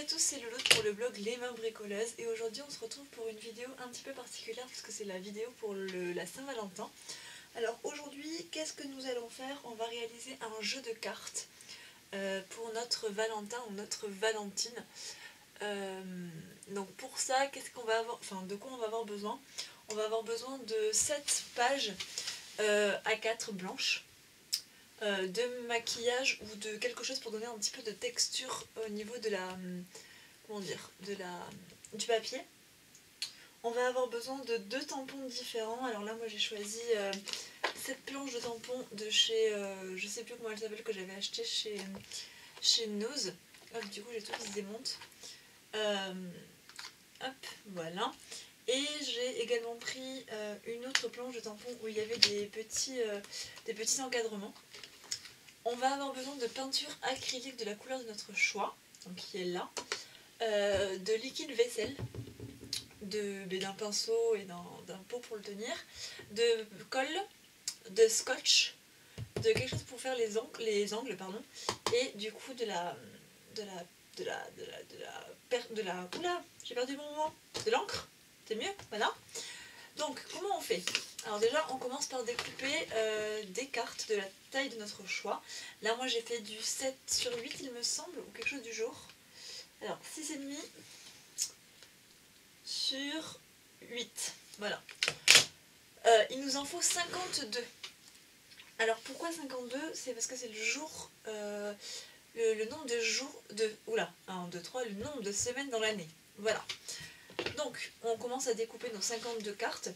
tous, c'est Lolo pour le blog Les Mains Bricoleuses et aujourd'hui on se retrouve pour une vidéo un petit peu particulière puisque c'est la vidéo pour la Saint-Valentin. Alors aujourd'hui, qu'est-ce que nous allons faire? On va réaliser un jeu de cartes pour notre Valentin ou notre Valentine. Donc pour ça, qu'est-ce qu'on va avoir, enfin de quoi on va avoir besoin? On va avoir besoin de 7 pages A4 blanches. De maquillage ou de quelque chose pour donner un petit peu de texture au niveau de la, comment dire, du papier. On va avoir besoin de 2 tampons différents. Alors là moi j'ai choisi cette planche de tampons de chez, je sais plus comment elle s'appelle, que j'avais acheté chez Nose. Hop, du coup j'ai tout qui se démonte. Hop, voilà. Et j'ai également pris une autre planche de tampons où il y avait des petits encadrements. On va avoir besoin de peinture acrylique de la couleur de notre choix, donc qui est là, de liquide vaisselle, d'un pinceau et d'un pot pour le tenir, de colle, de scotch, de quelque chose pour faire les angles pardon, et du coup oula, j'ai perdu mon mot, de l'encre, c'est mieux, voilà. Donc comment on fait? Alors déjà on commence par découper des cartes de la taille de notre choix. Là moi j'ai fait du 7/8 il me semble, ou quelque chose du genre. Alors 6,5 sur 8, voilà. Il nous en faut 52. Alors pourquoi 52? C'est parce que c'est le jour, le nombre de jours, oula, 1, 2, 3, le nombre de semaines dans l'année. Voilà. Donc on commence à découper nos 52 cartes.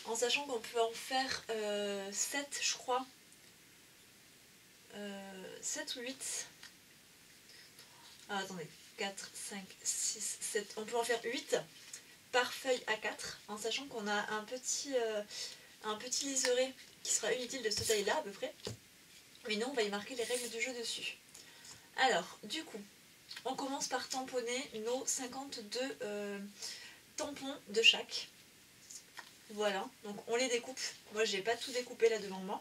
En sachant qu'on peut en faire 7, je crois. 7 ou 8. Ah, attendez. 4, 5, 6, 7. On peut en faire 8 par feuille A4. En sachant qu'on a un petit liseré qui sera inutile de cette taille-là à peu près. Mais nous, on va y marquer les règles du jeu dessus. Alors, du coup, on commence par tamponner nos 52 tampons de chaque. Voilà, donc on les découpe. Moi j'ai pas tout découpé là devant moi.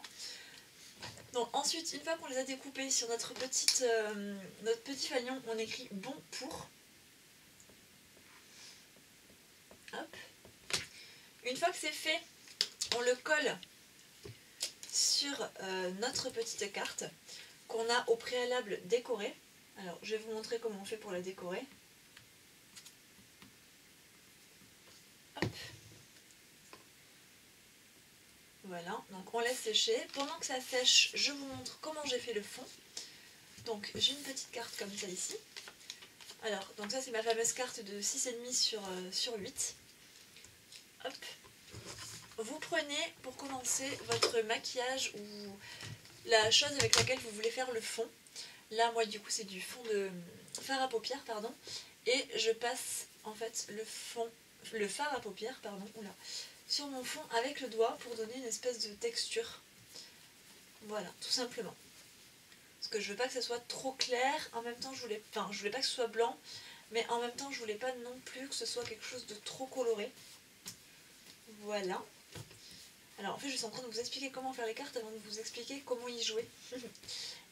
Donc ensuite, une fois qu'on les a découpés sur notre petit fanion, on écrit bon pour. Hop. Une fois que c'est fait, on le colle sur notre petite carte qu'on a au préalable décorée. Alors je vais vous montrer comment on fait pour la décorer. Hop. Voilà, donc on laisse sécher. Pendant que ça sèche, je vous montre comment j'ai fait le fond. Donc j'ai une petite carte comme ça ici. Alors, donc ça c'est ma fameuse carte de 6,5 sur 8. Hop. Vous prenez pour commencer votre maquillage ou la chose avec laquelle vous voulez faire le fond. Là moi du coup c'est du fond de fard à paupières, pardon. Et je passe en fait le fard à paupières, pardon, oula, sur mon fond avec le doigt pour donner une espèce de texture. Voilà, tout simplement. Parce que je veux pas que ça soit trop clair, en même temps je voulais pas que ce soit blanc, mais en même temps je voulais pas non plus que ce soit quelque chose de trop coloré. Voilà. Alors en fait je suis en train de vous expliquer comment faire les cartes avant de vous expliquer comment y jouer.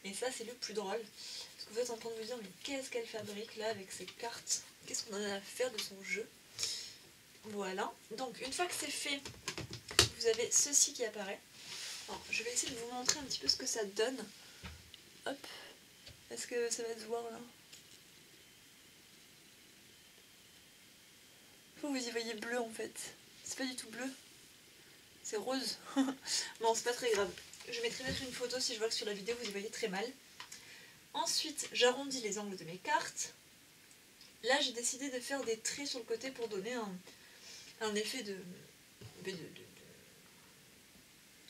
Et ça c'est le plus drôle. Parce que vous êtes en train de vous dire mais qu'est-ce qu'elle fabrique là avec ces cartes? Qu'est-ce qu'on en a à faire de son jeu? Voilà. Donc une fois que c'est fait, vous avez ceci qui apparaît. Alors, je vais essayer de vous montrer un petit peu ce que ça donne. Hop. Est-ce que ça va se voir là? Vous y voyez bleu en fait. C'est pas du tout bleu. C'est rose. Bon, c'est pas très grave. Je mettrai peut-être une photo si je vois que sur la vidéo vous y voyez très mal. Ensuite, j'arrondis les angles de mes cartes. Là, j'ai décidé de faire des traits sur le côté pour donner un effet de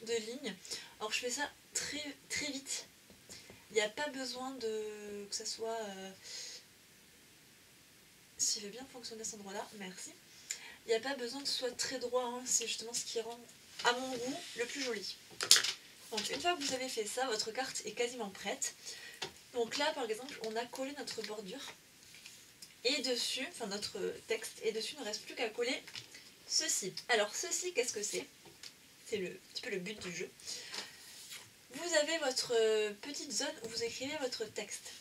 ligne. Alors, je fais ça très, très vite. Il n'y a pas besoin que ça soit... S'il veut bien fonctionner à cet endroit-là, merci. Il n'y a pas besoin que ce soit très droit, hein. C'est justement ce qui rend, à mon goût, le plus joli. Donc une fois que vous avez fait ça, votre carte est quasiment prête. Donc là, par exemple, on a collé notre bordure. Et dessus, enfin notre texte, et dessus, il ne reste plus qu'à coller ceci. Alors ceci, qu'est-ce que c'est? C'est un petit peu le but du jeu. Vous avez votre petite zone où vous écrivez votre texte.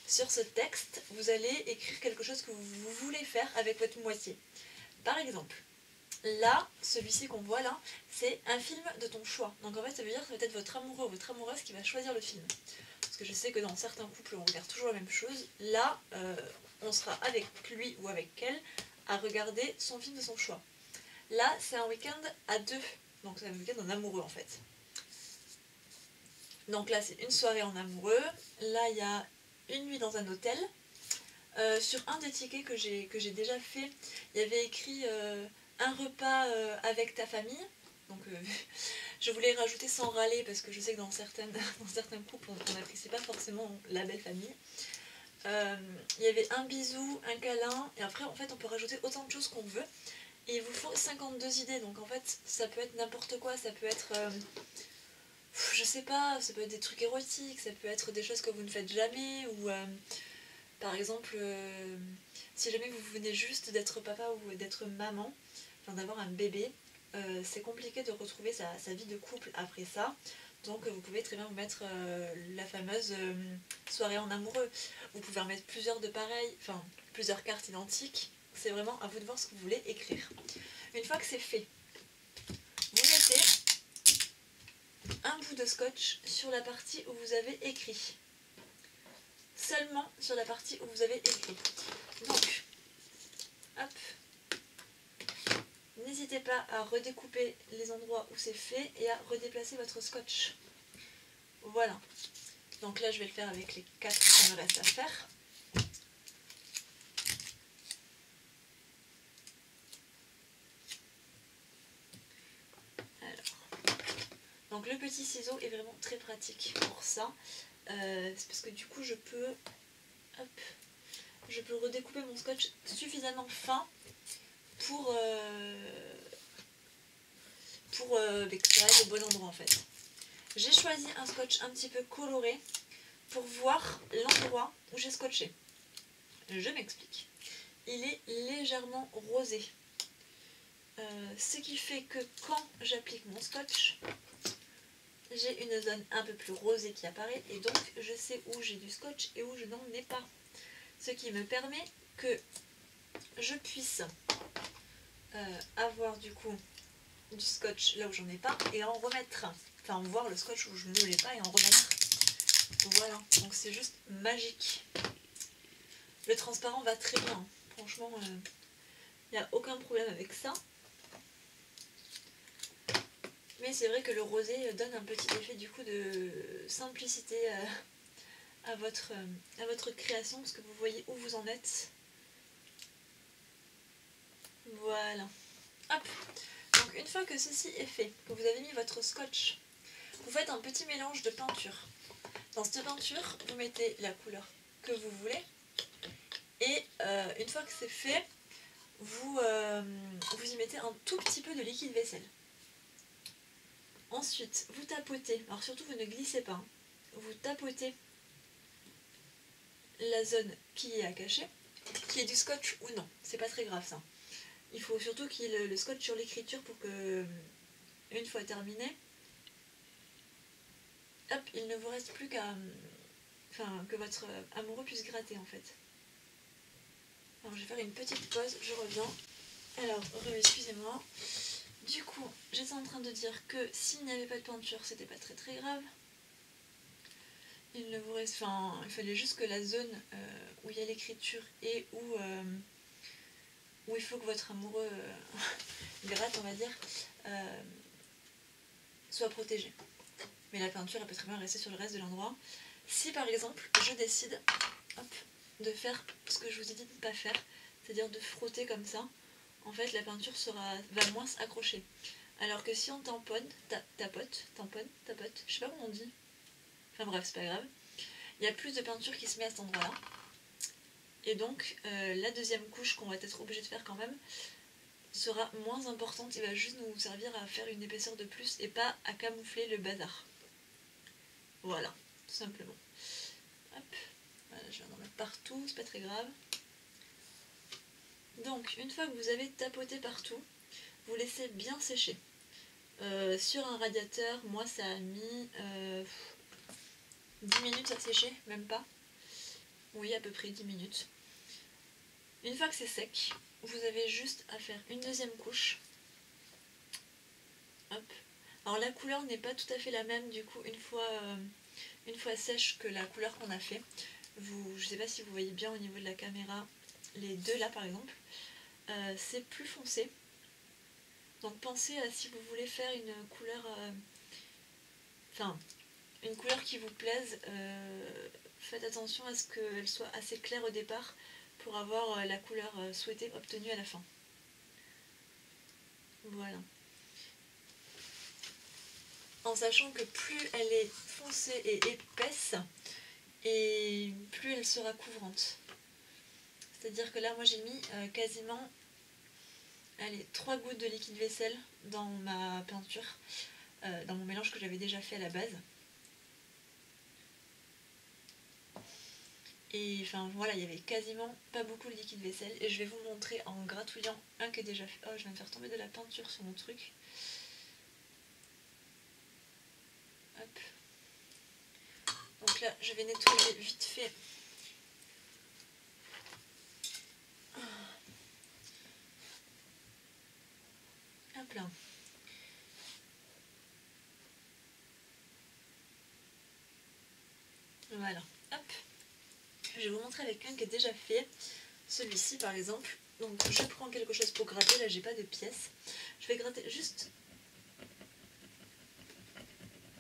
sur ce texte, vous allez écrire quelque chose que vous voulez faire avec votre moitié. Par exemple, là, celui-ci qu'on voit là, c'est un film de ton choix. Donc en fait, ça veut dire que c'est peut-être votre amoureux ou votre amoureuse qui va choisir le film. Parce que je sais que dans certains couples, on regarde toujours la même chose. Là, on sera avec lui ou avec elle à regarder son film de son choix. Là, c'est un week-end à deux. Donc c'est un week-end en amoureux en fait. Donc là, c'est une soirée en amoureux. Là, il y a une nuit dans un hôtel. Sur un des tickets que j'ai déjà fait, il y avait écrit un repas avec ta famille. Donc je voulais rajouter sans râler parce que je sais que dans certains couples, on n'apprécie pas forcément la belle famille. Il y avait un bisou, un câlin, et après en fait on peut rajouter autant de choses qu'on veut. Et il vous faut 52 idées, donc en fait ça peut être n'importe quoi, ça peut être... je sais pas, ça peut être des trucs érotiques, ça peut être des choses que vous ne faites jamais, ou par exemple, si jamais vous venez juste d'être papa ou d'être maman, enfin d'avoir un bébé, c'est compliqué de retrouver sa vie de couple après ça. Donc vous pouvez très bien vous mettre la fameuse soirée en amoureux. Vous pouvez en mettre plusieurs de pareils, enfin plusieurs cartes identiques. C'est vraiment à vous de voir ce que vous voulez écrire. Une fois que c'est fait, vous mettez un bout de scotch sur la partie où vous avez écrit. Seulement sur la partie où vous avez écrit. Donc, hop, n'hésitez pas à redécouper les endroits où c'est fait et à redéplacer votre scotch. Voilà. Donc là, je vais le faire avec les 4 qui me restent à faire. Alors, donc le petit ciseau est vraiment très pratique pour ça. C'est parce que du coup, je peux redécouper mon scotch suffisamment fin pour que ça aille au bon endroit en fait. J'ai choisi un scotch un petit peu coloré pour voir l'endroit où j'ai scotché. Je m'explique. Il est légèrement rosé. Ce qui fait que quand j'applique mon scotch, j'ai une zone un peu plus rosée qui apparaît et donc je sais où j'ai du scotch et où je n'en ai pas. Ce qui me permet que je puisse avoir du coup du scotch là où j'en ai pas et en remettre. Enfin, voir le scotch où je ne l'ai pas et en remettre. Voilà, donc c'est juste magique. Le transparent va très bien. Franchement, il n'y a aucun problème avec ça. Mais c'est vrai que le rosé donne un petit effet du coup de simplicité à votre création, parce que vous voyez où vous en êtes. Voilà. Hop. Donc une fois que ceci est fait, que vous avez mis votre scotch, vous faites un petit mélange de peinture. Dans cette peinture, vous mettez la couleur que vous voulez. Et une fois que c'est fait, vous y mettez un tout petit peu de liquide vaisselle. Ensuite, vous tapotez, alors surtout vous ne glissez pas, vous tapotez la zone qui est à cacher, qui est du scotch ou non, c'est pas très grave ça. Il faut surtout qu'il y ait le scotch sur l'écriture pour que, une fois terminé, hop, il ne vous reste plus qu'à, que votre amoureux puisse gratter en fait. Alors je vais faire une petite pause, je reviens. Alors, excusez-moi. Du coup, j'étais en train de dire que s'il n'y avait pas de peinture, c'était pas très très grave. Il ne vous reste, il fallait juste que la zone où il y a l'écriture et où il faut que votre amoureux gratte, on va dire, soit protégée. Mais la peinture, elle peut très bien rester sur le reste de l'endroit. Si par exemple, je décide de faire ce que je vous ai dit de ne pas faire, c'est-à-dire de frotter comme ça, en fait la peinture va moins s'accrocher. Alors que si on tamponne, tapote, je sais pas comment on dit, enfin bref, c'est pas grave, il y a plus de peinture qui se met à cet endroit-là. Et donc la deuxième couche qu'on va être obligé de faire quand même sera moins importante, il va juste nous servir à faire une épaisseur de plus et pas à camoufler le bazar. Voilà, tout simplement. Hop, voilà, je vais en mettre partout, c'est pas très grave. Donc, une fois que vous avez tapoté partout, vous laissez bien sécher. Sur un radiateur, moi ça a mis 10 minutes à sécher, même pas. oui à peu près 10 minutes. Une fois que c'est sec, vous avez juste à faire une deuxième couche. Hop. Alors la couleur n'est pas tout à fait la même du coup une fois sèche que la couleur qu'on a fait. Je ne sais pas si vous voyez bien au niveau de la caméra, les deux là par exemple, c'est plus foncé. Donc pensez à si vous voulez faire une couleur, une couleur qui vous plaise, faites attention à ce qu'elle soit assez claire au départ pour avoir la couleur souhaitée obtenue à la fin. Voilà. En sachant que plus elle est foncée et épaisse, et plus elle sera couvrante. C'est-à-dire que là, moi j'ai mis quasiment 3 gouttes de liquide vaisselle dans ma peinture, dans mon mélange que j'avais déjà fait à la base. Et enfin voilà, il y avait quasiment pas beaucoup de liquide vaisselle. Et je vais vous montrer en gratouillant un qui est déjà fait. Oh, je viens de faire tomber de la peinture sur mon truc. Hop. Donc là, je vais nettoyer vite fait. Hop là. Voilà. Hop. Je vais vous montrer avec un qui est déjà fait. Celui-ci par exemple. Donc je prends quelque chose pour gratter. Là, j'ai pas de pièces. Je vais gratter juste.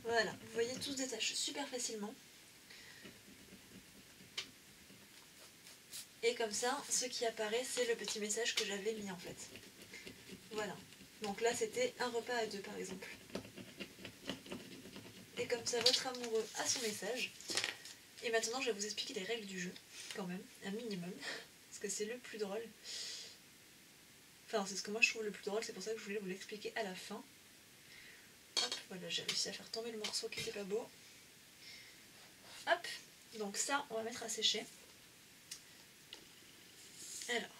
Voilà. Vous voyez, tout se détache super facilement. Et comme ça, ce qui apparaît, c'est le petit message que j'avais mis en fait. Voilà. Donc là, c'était un repas à deux par exemple. Et comme ça, votre amoureux a son message. Et maintenant, je vais vous expliquer les règles du jeu, quand même, un minimum. Parce que c'est le plus drôle. Enfin, c'est ce que moi je trouve le plus drôle, c'est pour ça que je voulais vous l'expliquer à la fin. Hop, voilà, j'ai réussi à faire tomber le morceau qui était pas beau. Hop, donc ça, on va mettre à sécher. Alors,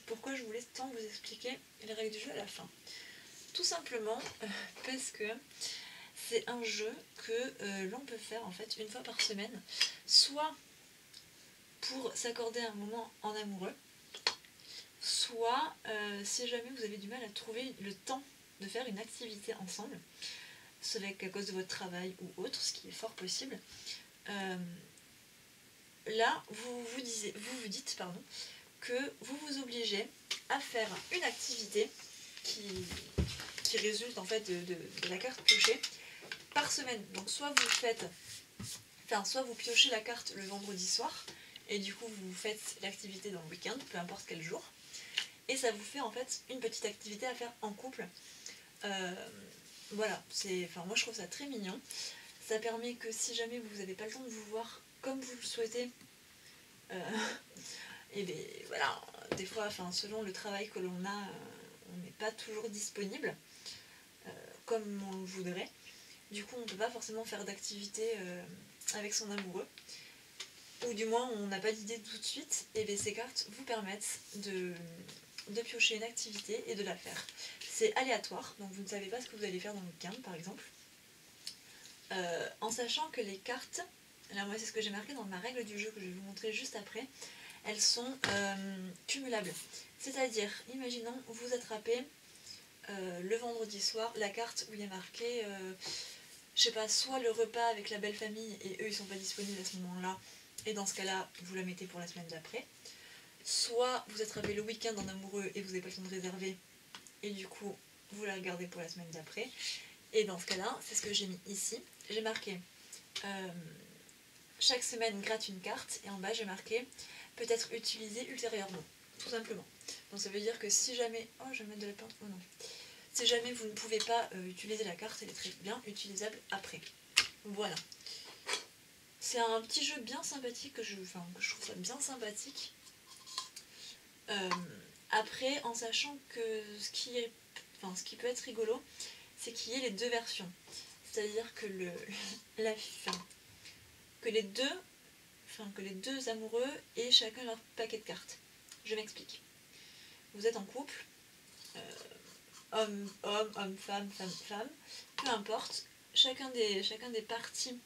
pourquoi je voulais tant vous expliquer les règles du jeu à la fin? Tout simplement parce que c'est un jeu que l'on peut faire en fait une fois par semaine, soit pour s'accorder un moment en amoureux, soit si jamais vous avez du mal à trouver le temps de faire une activité ensemble, soit à cause de votre travail ou autre, ce qui est fort possible. Là, vous vous dites que vous vous obligez à faire une activité qui résulte en fait de la carte piochée par semaine. Donc soit vous piochez la carte le vendredi soir et du coup vous faites l'activité dans le week-end, peu importe quel jour, et ça vous fait en fait une petite activité à faire en couple. Voilà, moi je trouve ça très mignon. Ça permet que si jamais vous n'avez pas le temps de vous voir comme vous le souhaitez, et bien voilà, des fois, selon le travail que l'on a, on n'est pas toujours disponible comme on le voudrait. Du coup, on ne peut pas forcément faire d'activité avec son amoureux. Ou du moins, on n'a pas d'idée tout de suite. Et bien ces cartes vous permettent de piocher une activité et de la faire. C'est aléatoire, donc vous ne savez pas ce que vous allez faire dans le week-end, par exemple. En sachant que les cartes, alors moi c'est ce que j'ai marqué dans ma règle du jeu que je vais vous montrer juste après, elles sont cumulables. C'est-à-dire, imaginons, vous attrapez le vendredi soir la carte où il y a marqué, je sais pas, soit le repas avec la belle famille et eux ils sont pas disponibles à ce moment-là, et dans ce cas-là, vous la mettez pour la semaine d'après. Soit vous attrapez le week-end en amoureux et vous n'avez pas le temps de réserver, et du coup, vous la regardez pour la semaine d'après. Et dans ce cas-là, c'est ce que j'ai mis ici. J'ai marqué chaque semaine gratte une carte, et en bas j'ai marqué peut-être utilisée ultérieurement, tout simplement. Donc ça veut dire que si jamais... Oh, je vais mettre de la peinture. Oh non. Si jamais vous ne pouvez pas utiliser la carte, elle est très bien utilisable après. Voilà. C'est un petit jeu bien sympathique, que je trouve ça bien sympathique. Après, en sachant que ce qui peut être rigolo, c'est qu'il y ait les deux versions. C'est-à-dire que que les deux amoureux aient chacun leur paquet de cartes. Je m'explique. Vous êtes en couple, homme, femme, peu importe, chacun des parties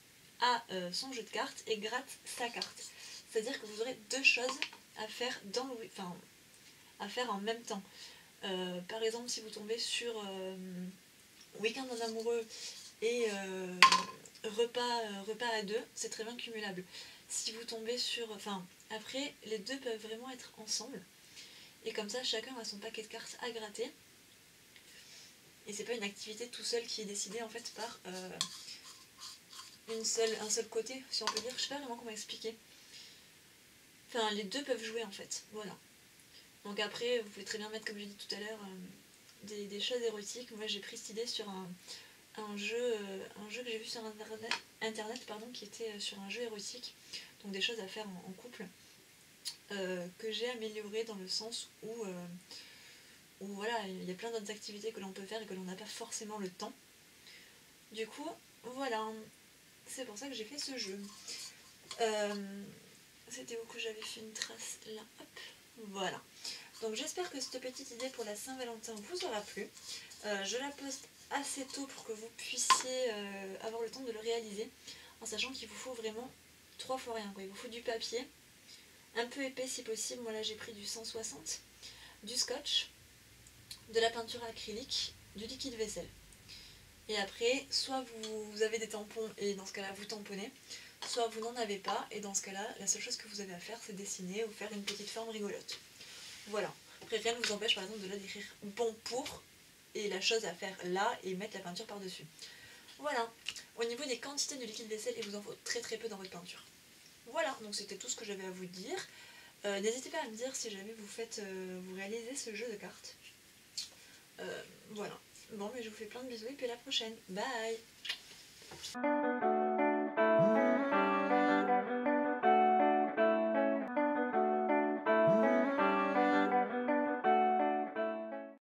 a son jeu de cartes et gratte sa carte. c'est-à-dire que vous aurez deux choses à faire à faire en même temps. Par exemple, si vous tombez sur week-end en amoureux et repas à deux, c'est très bien cumulable. Si vous tombez sur... après, les deux peuvent vraiment être ensemble. Et comme ça, chacun a son paquet de cartes à gratter. Et c'est pas une activité tout seul qui est décidée en fait par un seul côté, si on peut dire. Je sais pas vraiment comment expliquer. Enfin, les deux peuvent jouer en fait. Voilà. Donc après, vous pouvez très bien mettre, comme j'ai dit tout à l'heure, des choses érotiques. Moi, j'ai pris cette idée sur un jeu que j'ai vu sur internet qui était sur un jeu érotique. Donc des choses à faire en couple. Que j'ai amélioré dans le sens où voilà, il y a plein d'autres activités que l'on peut faire et que l'on n'a pas forcément le temps. Du coup, voilà, c'est pour ça que j'ai fait ce jeu. C'était où que j'avais fait une trace là, hop, voilà. Donc j'espère que cette petite idée pour la Saint-Valentin vous aura plu. Je la poste assez tôt pour que vous puissiez avoir le temps de le réaliser, en sachant qu'il vous faut vraiment 3 fois rien, quoi. Il vous faut du papier, un peu épais si possible, moi là j'ai pris du 160, du scotch, de la peinture acrylique, du liquide vaisselle. Et après, soit vous avez des tampons et dans ce cas-là vous tamponnez, soit vous n'en avez pas et dans ce cas-là, la seule chose que vous avez à faire c'est dessiner ou faire une petite forme rigolote. Voilà. Après rien ne vous empêche par exemple de là d'écrire bon pour et la chose à faire là et mettre la peinture par-dessus. Voilà. Au niveau des quantités de liquide vaisselle, il vous en faut très très peu dans votre peinture. Voilà, donc c'était tout ce que j'avais à vous dire. N'hésitez pas à me dire si jamais vous réalisez ce jeu de cartes. Voilà. Bon, mais je vous fais plein de bisous et puis à la prochaine. Bye!